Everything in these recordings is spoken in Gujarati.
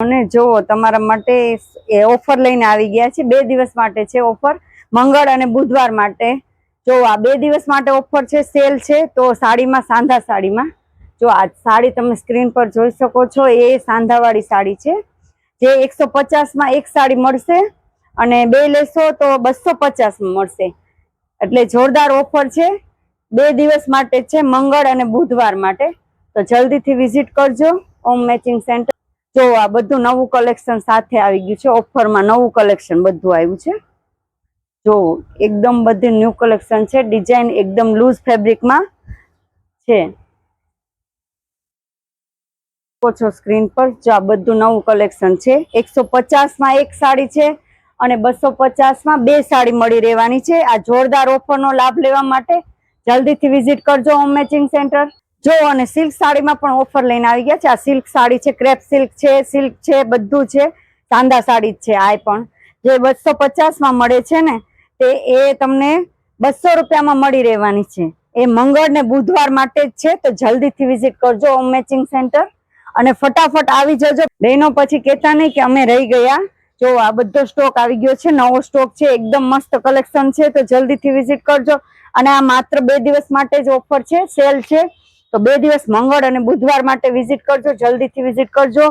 અને જો તમારા માટે એ ઓફર લઈને આવી ગયા છે, 2 દિવસ માટે છે ઓફર, મંગળ અને બુધવાર માટે. જો આ 2 દિવસ માટે ઓફર છે, સેલ છે. તો સાડીમાં, સાંધા સાડીમાં જો આ સાડી તમે સ્ક્રીન પર જોઈ શકો છો, એ સાંધાવાળી સાડી છે, જે 150 એક સાડી મળશે અને 2 લેશો તો 250 મળશે. એટલે જોરદાર ઓફર છે, 2 દિવસ માટે છે, મંગળ અને બુધવાર માટે. તો જલ્દીથી વિઝિટ કરજો ઓમ મેચિંગ સેન્ટર. જો આ બધું નવું કલેક્શન સાથે આવી ગયું છે, ઓફરમાં નવું કલેક્શન બધું આવ્યું છે. જો એકદમ બધી ન્યૂ કલેક્શન છે, ડિઝાઇન એકદમ લૂઝ ફેબ્રિકમાં છે. છો સ્ક્રીન પર જો આ બધું નવું કલેક્શન છે. 150 એક સાડી છે અને 250 2 સાડી મળી રહેવાની છે. આ જોરદાર ઓફરનો લાભ લેવા માટે જલ્દીથી વિઝિટ કરજો ઓમ મેચિંગ સેન્ટર. જો અને સિલ્ક સાડીમાં પણ ઓફર લઈને આવી ગયા છે. આ સિલ્ક સાડી છે, ક્રેપ સિલ્ક છે, બધું છે, સાંધા સાડી છે. આ પણ જે 250 મળે છે ને, તે એ તમને 200 રૂપિયામાં મળી રહેવાની છે. એ મંગળ ને બુધવાર માટે જ છે. તો જલ્દીથી વિઝિટ કરજો ઓમ મેચિંગ સેન્ટર અને ફટાફટ આવી જજો. બહેનો પછી કહેતા નહીં કે અમે રહી ગયા. જો આ બધો સ્ટોક આવી ગયો છે, નવો સ્ટોક છે, એકદમ મસ્ત કલેક્શન છે. તો જલ્દીથી વિઝિટ કરજો. અને આ માત્ર 2 દિવસ માટે જ ઓફર છે, સેલ છે. તો 2 દિવસ મંગળ અને બુધવાર માટે વિઝિટ કરજો, જલ્દીથી વિઝિટ કરજો.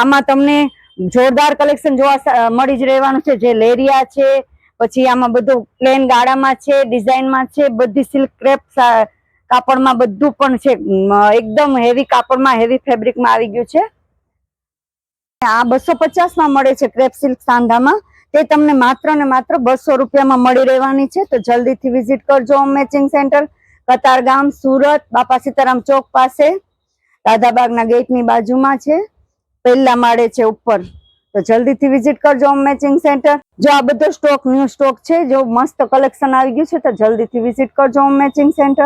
આમાં તમને જોરદાર કલેક્શન જોવા મળી જ રહેવાનું છે. જે લેરિયા છે, પછી આમાં બધું પ્લેન ગાળામાં છે, ડિઝાઇનમાં છે, બધી સિલ્ક ક્રેપ કાપડમાં બધું પણ છે. એકદમ હેવી કાપડમાં, હેવી ફેબ્રિકમાં આવી ગયું છે. આ 250 મળે છે ક્રેપ સિલ્ક સાંધામાં. તે તમને માત્ર ને માત્ર 200 રૂપિયામાં મળી રહેવાની છે. તો જલ્દીથી વિઝિટ કરજો ઓમ મેચિંગ સેન્ટર, કતારગામ, સુરત, બાપા સીતારામ ચોક પાસે, રાધાબાગના ગેટની બાજુમાં છે, પહેલા માળે છે ઉપર. તો જલ્દીથી વિઝિટ કરજો ઓમ મેચિંગ સેન્ટર. જો આ બધો સ્ટોક ન્યૂ સ્ટોક છે, જો મસ્ત કલેક્શન આવી ગયું છે. તો જલ્દીથી વિઝિટ કરજો ઓમ મેચિંગ સેન્ટર.